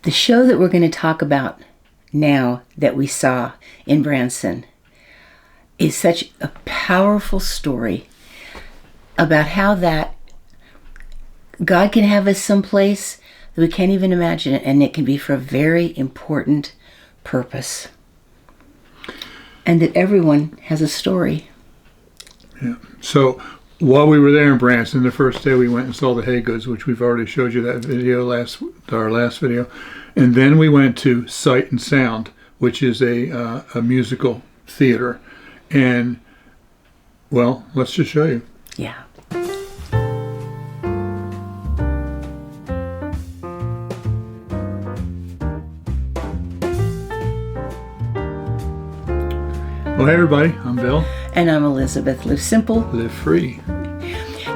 The show that we're going to talk about now that we saw in Branson is such a powerful story about how that God can have us someplace that we can't even imagine it, and it can be for a very important purpose. And that everyone has a story. Yeah. So while we were there in Branson, the first day we went and saw the Haygoods, which we've already showed you that video, our last video. And then we went to Sight and Sound, which is a musical theater. And, well, let's just show you. Yeah. Well, hey everybody, I'm Bill. And I'm Elizabeth. Live simple. Live free.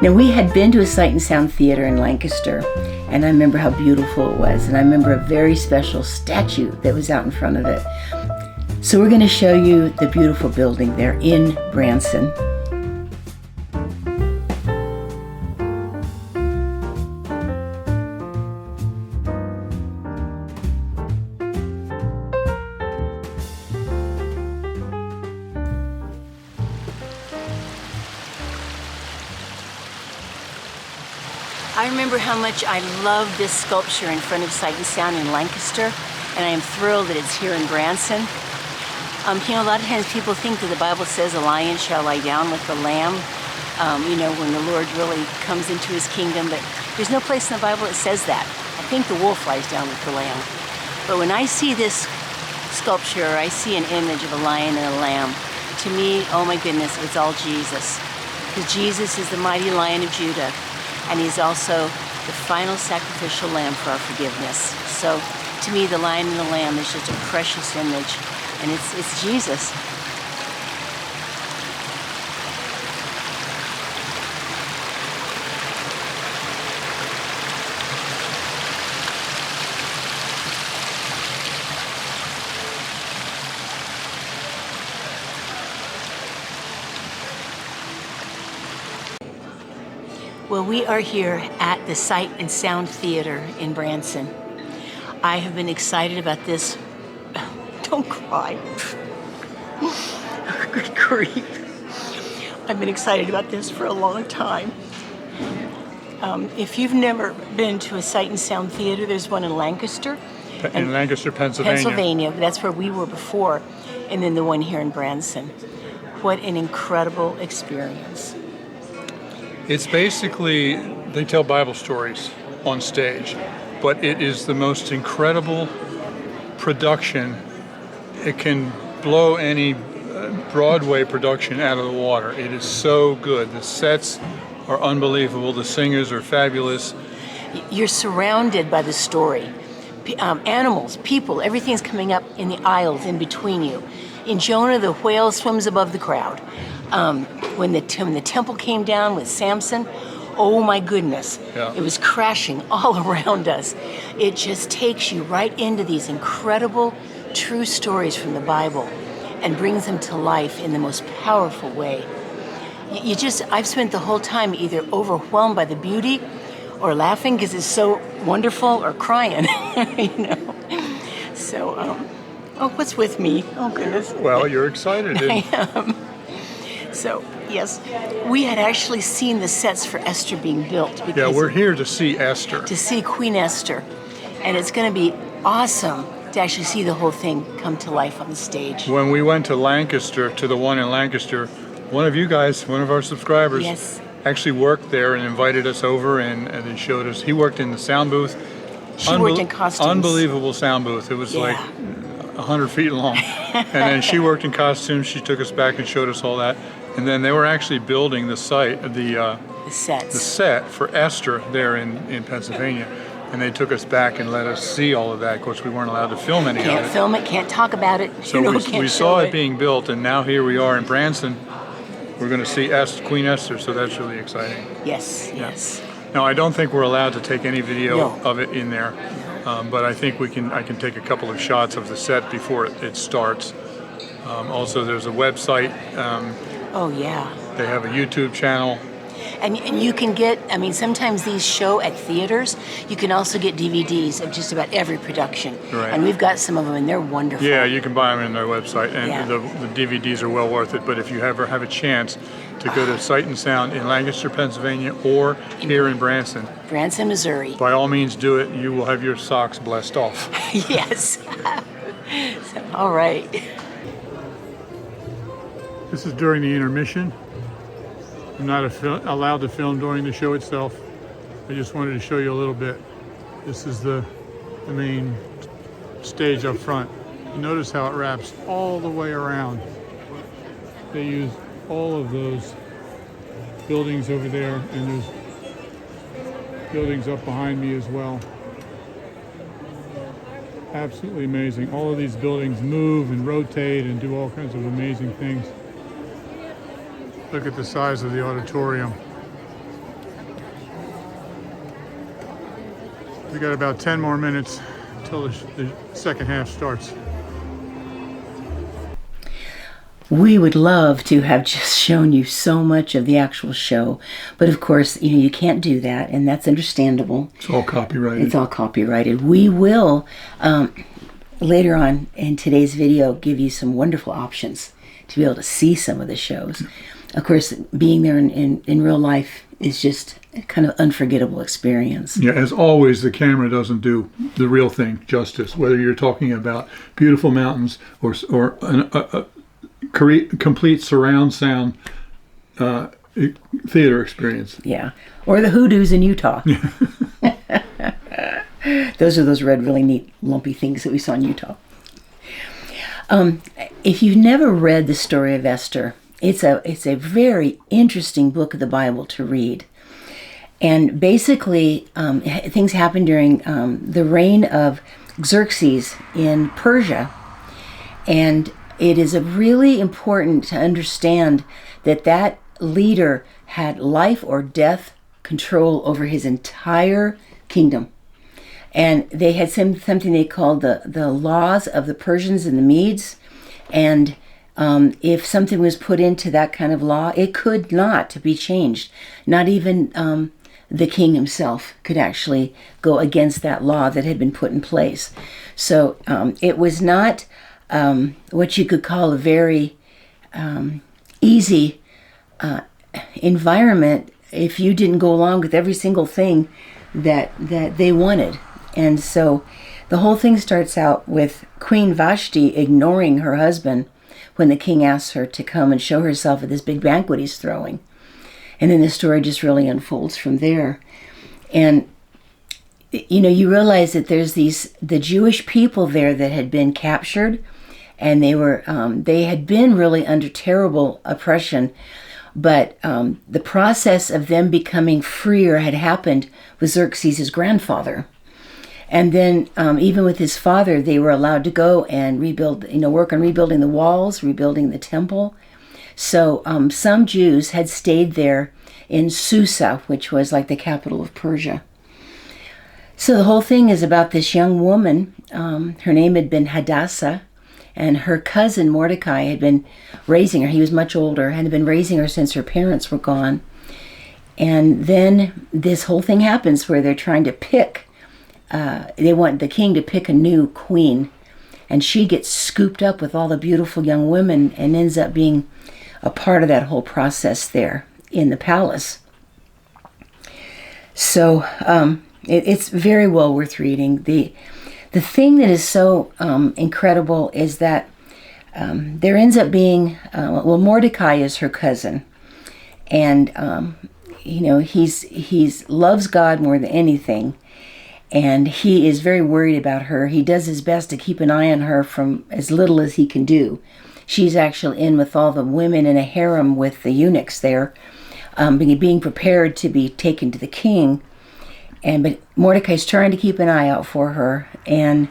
Now, we had been to a Sight and Sound theater in Lancaster, and I remember how beautiful it was, and I remember a very special statue that was out in front of it. So we're going to show you the beautiful building there in Branson. I remember how much I love this sculpture in front of Sight and Sound in Lancaster, and I am thrilled that it's here in Branson. You know, a lot of times people think that the Bible says a lion shall lie down with the lamb, you know, when the Lord really comes into his kingdom, but there's no place in the Bible that says that. I think the wolf lies down with the lamb. But when I see this sculpture, I see an image of a lion and a lamb. To me, oh my goodness, it's all Jesus. Because Jesus is the mighty Lion of Judah. And he's also the final sacrificial lamb for our forgiveness. So to me, the lion and the lamb is just a precious image, and it's Jesus. Well, we are here at the Sight and Sound Theater in Branson. I have been excited about this. Don't cry. Good grief. I've been excited about this for a long time. If you've never been to a Sight and Sound Theater, there's one in Lancaster. In Lancaster, Pennsylvania. That's where we were before. And then the one here in Branson. What an incredible experience. It's basically, they tell Bible stories on stage, but it is the most incredible production. It can blow any Broadway production out of the water. It is so good. The sets are unbelievable. The singers are fabulous. You're surrounded by the story. Animals, people, everything's coming up in the aisles in between you. In Jonah, the whale swims above the crowd. When the temple came down with Samson, oh my goodness, yeah. It was crashing all around us. It just takes you right into these incredible, true stories from the Bible and brings them to life in the most powerful way. I've spent the whole time either overwhelmed by the beauty or laughing because it's so wonderful, or crying, you know. So, what's with me? Oh goodness. Well, you're excited. I am. So, yes, we had actually seen the sets for Esther being built. Yeah, we're here to see Esther. To see Queen Esther. And it's going to be awesome to actually see the whole thing come to life on the stage. When we went to Lancaster, to the one in Lancaster, one of you guys, one of our subscribers, yes, actually worked there and invited us over and then showed us. He worked in the sound booth. She worked in costumes. Unbelievable sound booth. It was like 100 feet long. And then she worked in costumes. She took us back and showed us all that. And then they were actually building the set for Esther there in Pennsylvania. And they took us back and let us see all of that. Of course, we weren't allowed to film any of it. Can't film it, can't talk about it. So we saw it being built, and now here we are in Branson. We're going to see Queen Esther, so that's really exciting. Yes, yes. Now, I don't think we're allowed to take any video of it in there, but I think I can take a couple of shots of the set before it starts. Also, there's a website. Oh, yeah. They have a YouTube channel. And you can get, I mean, sometimes these show at theaters. You can also get DVDs of just about every production. Right. And we've got some of them, and they're wonderful. Yeah, you can buy them in their website, and Yeah. the DVDs are well worth it. But if you ever have a chance to go to Sight and Sound in Lancaster, Pennsylvania, or here in Branson, Missouri. by all means do it. You will have your socks blessed off. Yes. So, all right. This is during the intermission. I'm not allowed to film during the show itself. I just wanted to show you a little bit. This is the main stage up front. Notice how it wraps all the way around. They use all of those buildings over there, and there's buildings up behind me as well. Absolutely amazing. All of these buildings move and rotate and do all kinds of amazing things. Look at the size of the auditorium. We got about 10 more minutes until the second half starts. We would love to have just shown you so much of the actual show, but of course, you can't do that, and that's understandable. It's all copyrighted. It's all copyrighted. We will, later on in today's video, give you some wonderful options to be able to see some of the shows. Of course, being there in real life is just a kind of unforgettable experience. Yeah, as always, the camera doesn't do the real thing justice, whether you're talking about beautiful mountains or a complete surround sound theater experience. Yeah, or the hoodoos in Utah. Those are those red, really neat, lumpy things that we saw in Utah. If you've never read the story of Esther, it's a very interesting book of the Bible to read. And basically, things happened during the reign of Xerxes in Persia. And it is really important to understand that leader had life or death control over his entire kingdom. And they had something they called the laws of the Persians and the Medes. And if something was put into that kind of law, it could not be changed. Not even the king himself could actually go against that law that had been put in place. So it was not what you could call a very easy environment if you didn't go along with every single thing that they wanted. And so the whole thing starts out with Queen Vashti ignoring her husband when the king asks her to come and show herself at this big banquet he's throwing. And then the story just really unfolds from there. And you realize that there's the Jewish people there that had been captured, and they had been really under terrible oppression. But the process of them becoming freer had happened with Xerxes' grandfather. And then even with his father, they were allowed to go and rebuild, work on rebuilding the walls, rebuilding the temple. So some Jews had stayed there in Susa, which was like the capital of Persia. So the whole thing is about this young woman. Her name had been Hadassah, and her cousin Mordecai had been raising her. He was much older and had been raising her since her parents were gone. And then this whole thing happens where they're trying to pick, they want the king to pick a new queen. And she gets scooped up with all the beautiful young women and ends up being a part of that whole process there in the palace. So it's very well worth reading. The thing that is so incredible is that there ends up being, Mordecai is her cousin. And, he's loves God more than anything. And he is very worried about her. He does his best to keep an eye on her from as little as he can do. She's actually in with all the women in a harem with the eunuchs there, being prepared to be taken to the king. But Mordecai's trying to keep an eye out for her. And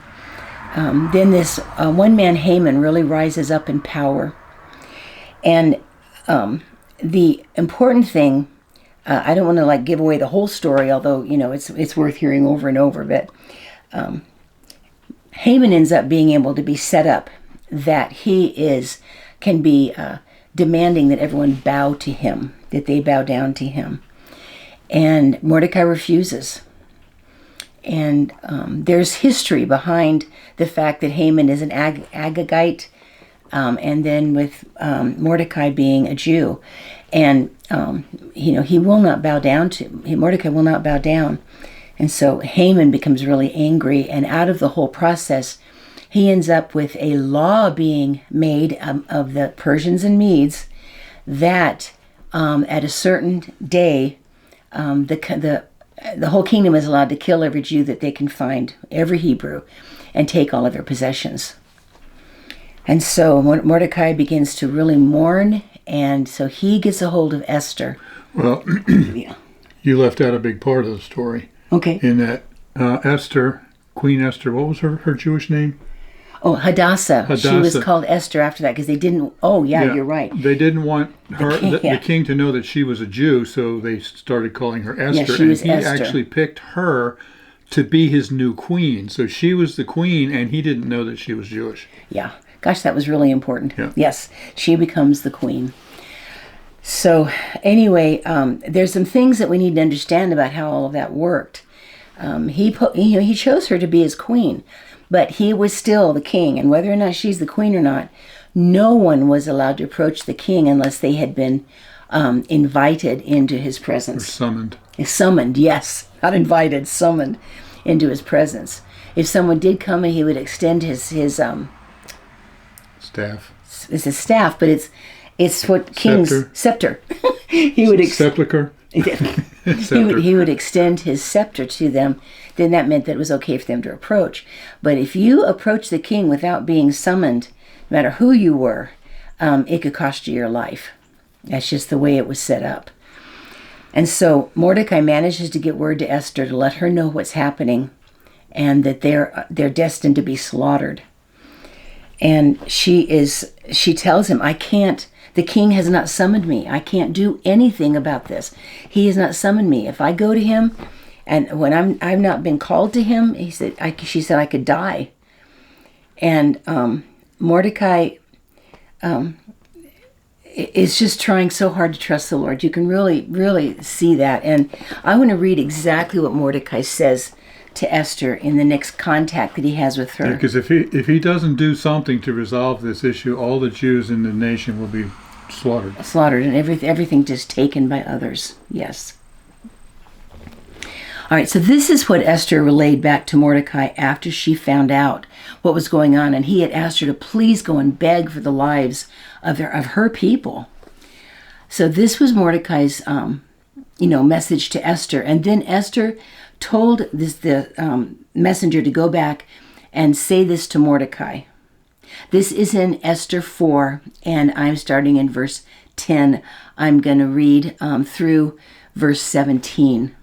then this one man, Haman, really rises up in power. And the important thing, I don't want to give away the whole story, although it's worth hearing over and over. But Haman ends up being able to be set up that he can be demanding that everyone bow to him. that they bow down to him. And Mordecai refuses. And there's history behind the fact that Haman is an Agagite, and then with Mordecai being a Jew. And, he will not bow down Mordecai will not bow down. And so Haman becomes really angry, and out of the whole process, he ends up with a law being made of the Persians and Medes that at a certain day, the whole kingdom is allowed to kill every Jew that they can find, every Hebrew, and take all of their possessions. And so Mordecai begins to really mourn, and so he gets a hold of Esther. Well, Yeah. you left out a big part of the story. Okay. In that Esther, Queen Esther, what was her Jewish name? Oh, Hadassah. She was Hadassah. called Esther after that because they didn't. Oh, yeah, you're right. They didn't want the king, king to know that she was a Jew, so they started calling her Esther. Yeah, she was and he Esther. actually picked her to be his new queen. So she was the queen, and he didn't know that she was Jewish. Yeah. Gosh, that was really important. Yeah. Yes, she becomes the queen. So anyway, there's some things that we need to understand about how all of that worked. He chose her to be his queen, but he was still the king. And whether or not she's the queen or not, no one was allowed to approach the king unless they had been invited into his Or presence. summoned. Summoned, yes, not invited, summoned into his presence. If someone did come, he would extend his Staff. it's a staff, but it's what kings scepter. He would Sepulcher. he would extend his scepter to them. Then that meant that it was okay for them to approach. But if you approach the king without being summoned, no matter who you were, it could cost you your life. That's just the way it was set up. And so Mordecai manages to get word to Esther to let her know what's happening, and that they're destined to be slaughtered. And she tells him, the king has not summoned me. I can't do anything about this. He has not summoned me. If I go to him, and when I've not been called to him, she said I could die. And Mordecai is just trying so hard to trust the Lord. You can really, really see that. And I want to read exactly what Mordecai says to Esther in the next contact that he has with her. Because if he doesn't do something to resolve this issue, all the Jews in the nation will be slaughtered. And everything just taken by others. Yes. All right, so this is what Esther relayed back to Mordecai after she found out what was going on, and he had asked her to please go and beg for the lives of her people. So this was Mordecai's, message to Esther, and then Esther told the messenger to go back and say this to Mordecai. This is in Esther 4, and I'm starting in verse 10. I'm going to read through verse 17.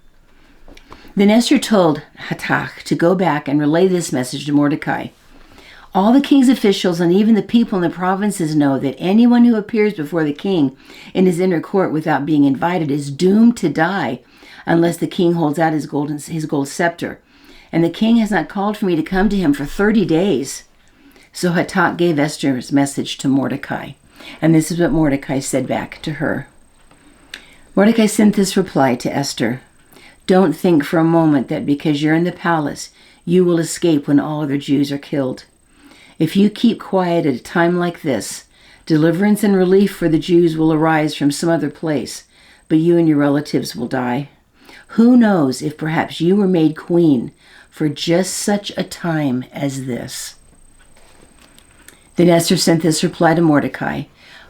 Then Esther told Hathach to go back and relay this message to Mordecai. All the king's officials and even the people in the provinces know that anyone who appears before the king in his inner court without being invited is doomed to die unless the king holds out his gold scepter. And the king has not called for me to come to him for 30 days. So Hathach gave Esther's message to Mordecai. And this is what Mordecai said back to her. Mordecai sent this reply to Esther. Don't think for a moment that because you're in the palace, you will escape when all other Jews are killed. If you keep quiet at a time like this, deliverance and relief for the Jews will arise from some other place, but you and your relatives will die. Who knows if perhaps you were made queen for just such a time as this? Then Esther sent this reply to Mordecai.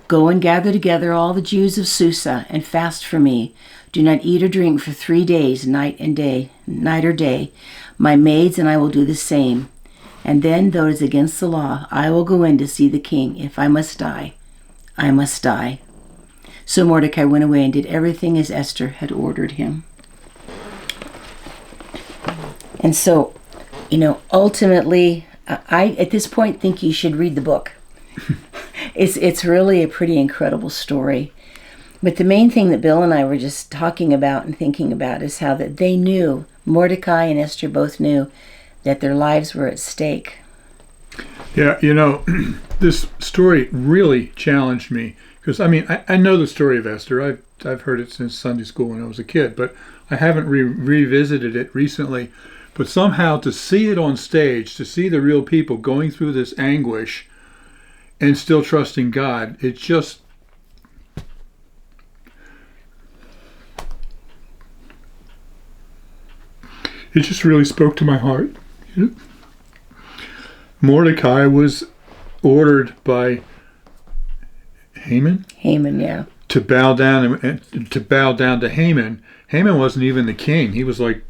Go and gather together all the Jews of Susa and fast for me. Do not eat or drink for 3 days, night or day. My maids and I will do the same. And then, though it is against the law, I will go in to see the king. If I must die, I must die. So Mordecai went away and did everything as Esther had ordered him. And so, ultimately, I at this point think you should read the book. It's really a pretty incredible story. But the main thing that Bill and I were just talking about and thinking about is how that they knew, Mordecai and Esther both knew, that their lives were at stake. Yeah, this story really challenged me because, I know the story of Esther. I've heard it since Sunday school when I was a kid, but I haven't revisited it recently. But somehow to see it on stage, to see the real people going through this anguish and still trusting God, it just really spoke to my heart. Mordecai was ordered by Haman, yeah. to bow down to Haman. Haman wasn't even the king. He was like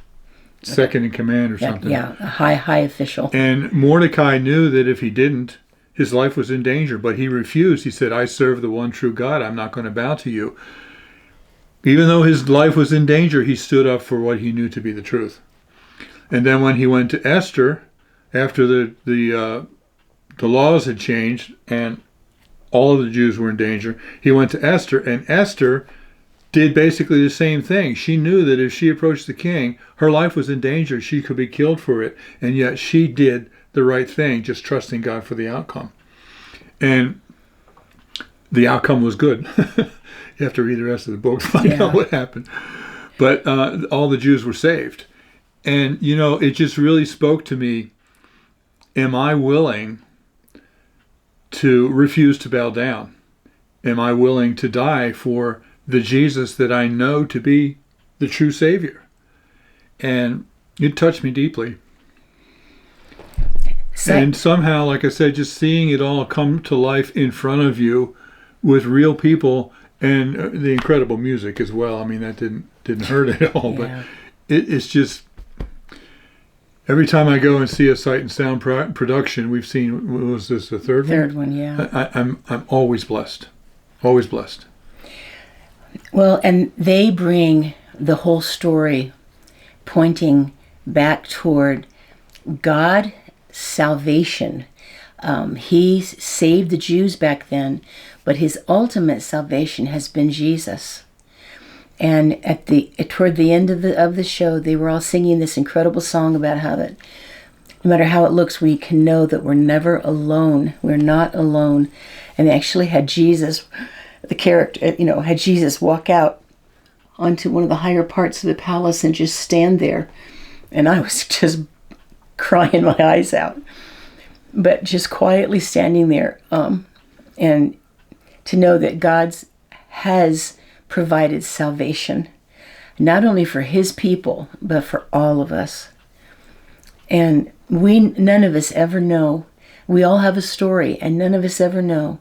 second in command or something. Yeah, a high official. And Mordecai knew that if he didn't, his life was in danger, but he refused. He said, I serve the one true God. I'm not going to bow to you. Even though his life was in danger, he stood up for what he knew to be the truth. And then when he went to Esther, after the laws had changed and all of the Jews were in danger, he went to Esther, and Esther did basically the same thing. She knew that if she approached the king, her life was in danger. She could be killed for it. And yet she did the right thing, just trusting God for the outcome. And the outcome was good. You have to read the rest of the book to find out what happened. But all the Jews were saved. And, it just really spoke to me. Am I willing to refuse to bow down? Am I willing to die for the Jesus that I know to be the true Savior? And it touched me deeply. And somehow, like I said, just seeing it all come to life in front of you with real people and the incredible music as well. I mean, that didn't hurt at all, but it's just, every time I go and see a Sight and Sound production, we've seen, what was this, the third one? Third one, yeah. I'm always blessed. Always blessed. Well, and they bring the whole story pointing back toward God, salvation. He saved the Jews back then, but his ultimate salvation has been Jesus. And toward the end of the show, they were all singing this incredible song about how that no matter how it looks, we can know that we're never alone. We're not alone. And they actually had Jesus, the character, had Jesus walk out onto one of the higher parts of the palace and just stand there. And I was just crying my eyes out. But just quietly standing there, and to know that God has provided salvation, not only for his people, but for all of us. And none of us ever know. We all have a story, and none of us ever know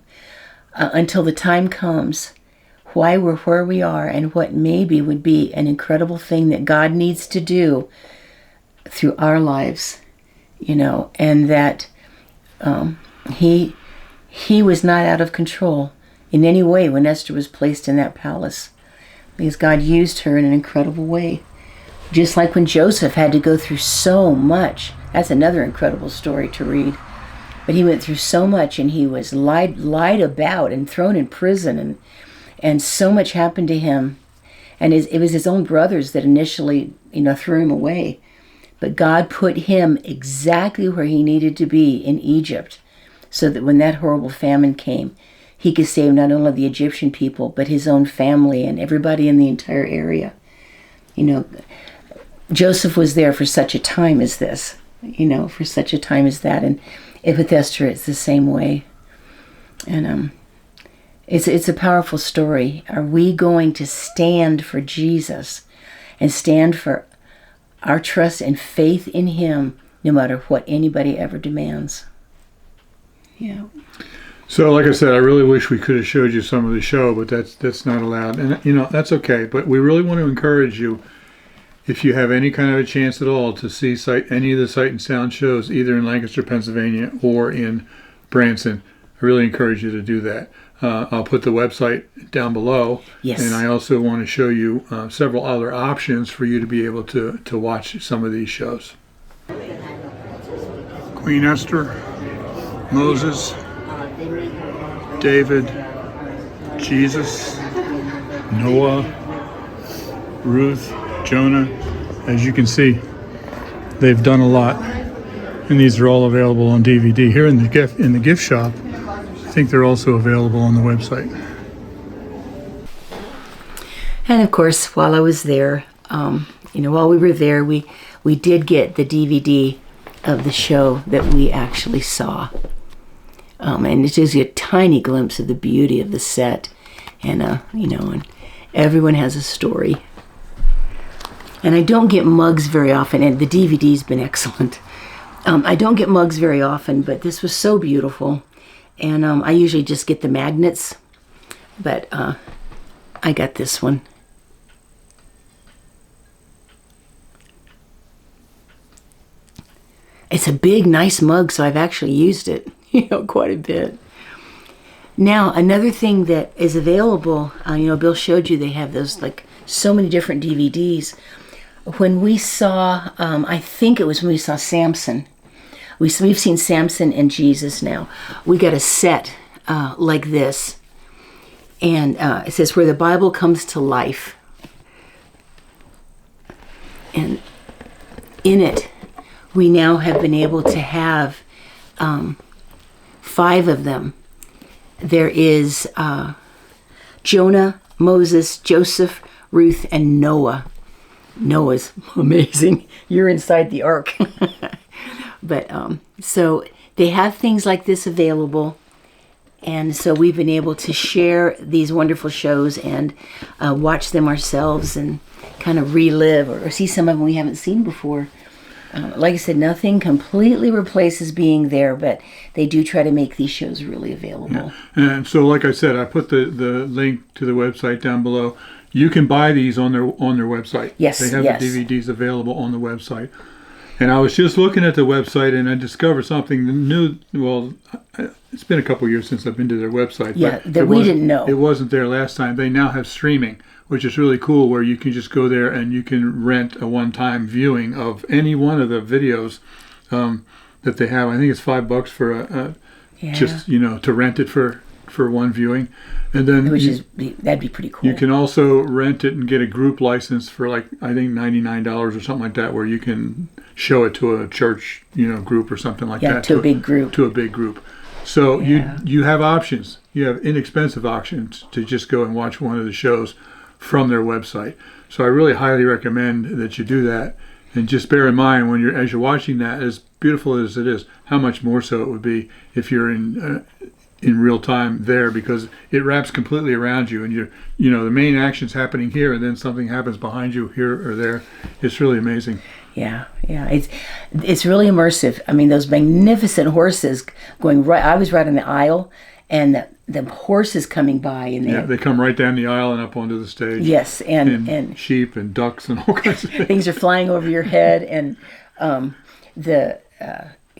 until the time comes why we're where we are and what maybe would be an incredible thing that God needs to do through our lives, and that he was not out of control in any way when Esther was placed in that palace, because God used her in an incredible way. Just like when Joseph had to go through so much. That's another incredible story to read. But he went through so much, and he was lied about and thrown in prison, and so much happened to him. And it was his own brothers that initially, threw him away. But God put him exactly where he needed to be in Egypt, so that when that horrible famine came, he could save not only the Egyptian people, but his own family and everybody in the entire area. Joseph was there for such a time as this, for such a time as that. And with Esther, it's the same way. And it's a powerful story. Are we going to stand for Jesus and stand for our trust and faith in him, no matter what anybody ever demands? Yeah. So, like I said, I really wish we could have showed you some of the show, but that's not allowed. And, that's okay. But we really want to encourage you, if you have any kind of a chance at all, to see any of the Sight and Sound shows, either in Lancaster, Pennsylvania, or in Branson. I really encourage you to do that. I'll put the website down below. Yes. And I also want to show you several other options for you to be able to watch some of these shows. Queen Esther, Moses, David, Jesus, Noah, Ruth, Jonah. As you can see, they've done a lot, and these are all available on DVD here in the gift shop. I think they're also available on the website. And of course, while I was there, while we were there, we did get the DVD of the show that we actually saw. And it gives you a tiny glimpse of the beauty of the set. And, and everyone has a story. And I don't get mugs very often, and the DVD's been excellent. I don't get mugs very often, but this was so beautiful. And I usually just get the magnets, but I got this one. It's a big, nice mug, so I've actually used it, quite a bit. Now, another thing that is available, Bill showed you they have those, like, so many different DVDs. When we saw, I think it was when we saw Samson. We've seen Samson and Jesus now. We got a set like this. And it says, Where the Bible Comes to Life. And in it, we now have been able to have 5 of them. There is Jonah, Moses, Joseph, Ruth, and Noah. Noah's amazing. You're inside the ark. But so they have things like this available. And so we've been able to share these wonderful shows and watch them ourselves and kind of relive or see some of them we haven't seen before. Like I said, nothing completely replaces being there, but they do try to make these shows really available. Yeah. And so, like I said, I put the link to the website down below. You can buy these on their website. Yes, they have yes. the DVDs available on the website. And I was just looking at the website, and I discovered something new. Well, it's been a couple years since I've been to their website. Yeah, but that we didn't know. It wasn't there last time. They now have streaming, which is really cool, where you can just go there and you can rent a one-time viewing of any one of the videos that they have. I think it's $5 for just to rent it for one viewing, and then that'd be pretty cool. You can also rent it and get a group license for I think $99 or something like that, where you can show it to a church group or something like that. Yeah, to a big group. To a big group. So you have options. You have inexpensive options to just go and watch one of the shows from their website. So I really highly recommend that you do that. And just bear in mind as you're watching that, as beautiful as it is, how much more so it would be if you're in real time there, because it wraps completely around you, and the main action's happening here, and then something happens behind you here or there. It's really amazing. Yeah, it's really immersive. I mean, those magnificent horses going right. I was right on the aisle, and the horses coming by, and they come right down the aisle and up onto the stage. Yes, and sheep and ducks and all kinds of things. Things are flying over your head, and the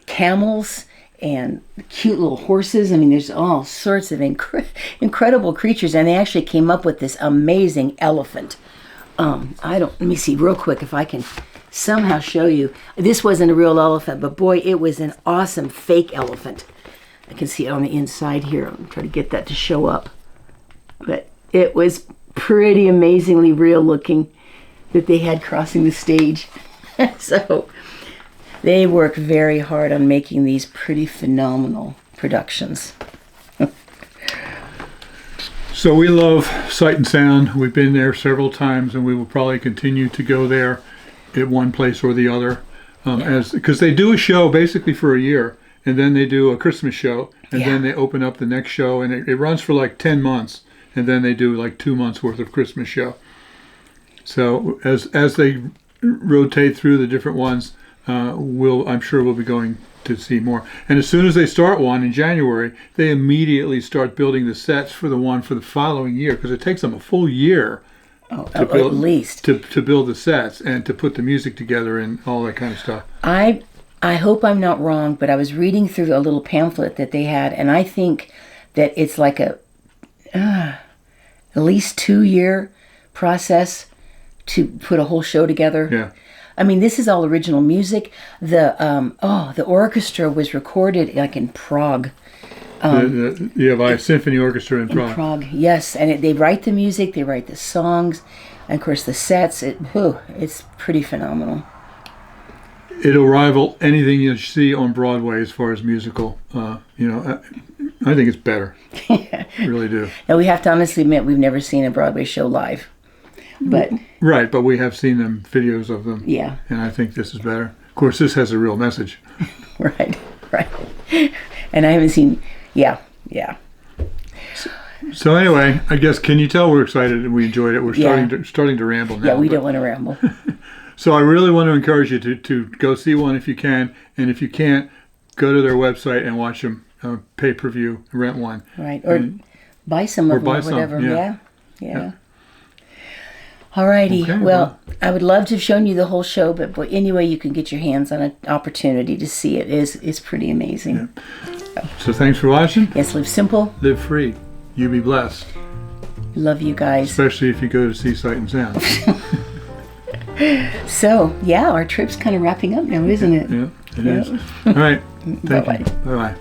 camels and cute little horses. I mean, there's all sorts of incredible creatures, and they actually came up with this amazing elephant. Let me see real quick if I can somehow show you. This wasn't a real elephant, but boy, it was an awesome fake elephant. I can see it on the inside here. I'm trying to get that to show up. But it was pretty amazingly real looking that they had crossing the stage. So they worked very hard on making these pretty phenomenal productions. So we love Sight and Sound. We've been there several times, and we will probably continue to go there at one place or the other, because they do a show basically for a year, and then they do a Christmas show, and then they open up the next show, and it runs for like 10 months, and then they do like 2 months worth of Christmas show. So as they rotate through the different ones, I'm sure we'll be going to see more. And as soon as they start one in January, they immediately start building the sets for the one for the following year, because it takes them a full year to build, at least to build the sets and to put the music together and all that kind of stuff. I hope I'm not wrong, but I was reading through a little pamphlet that they had, and I think that it's like a at least 2-year process to put a whole show together. Yeah. I mean, this is all original music. The orchestra was recorded like in Prague. By Symphony Orchestra in Prague. In Prague, yes. And they write the music, they write the songs, and of course the sets. It's pretty phenomenal. It'll rival anything you see on Broadway as far as musical. I think it's better. I really do. Now, we have to honestly admit we've never seen a Broadway show live. But right, but we have seen them, videos of them. yeah, And I think this is better. Of course, this has a real message. right. And I haven't seen, yeah. So anyway, I guess, can you tell we're excited and we enjoyed it? We're starting to ramble now. Yeah, we don't want to ramble. So I really want to encourage you to go see one if you can, and if you can't, go to their website and watch them pay-per-view, rent one. Right, or buy some of them or whatever. Yeah. Alrighty. Okay, well, I would love to have shown you the whole show, but any way you can get your hands on an opportunity to see it is pretty amazing. Yeah. So thanks for watching. Yes, live simple. Live free. You be blessed. Love you guys. Especially if you go to see Sight and Sound. So, yeah, our trip's kind of wrapping up now, isn't it? Yeah, it is. All right. Thank Bye-bye. you. Bye-bye.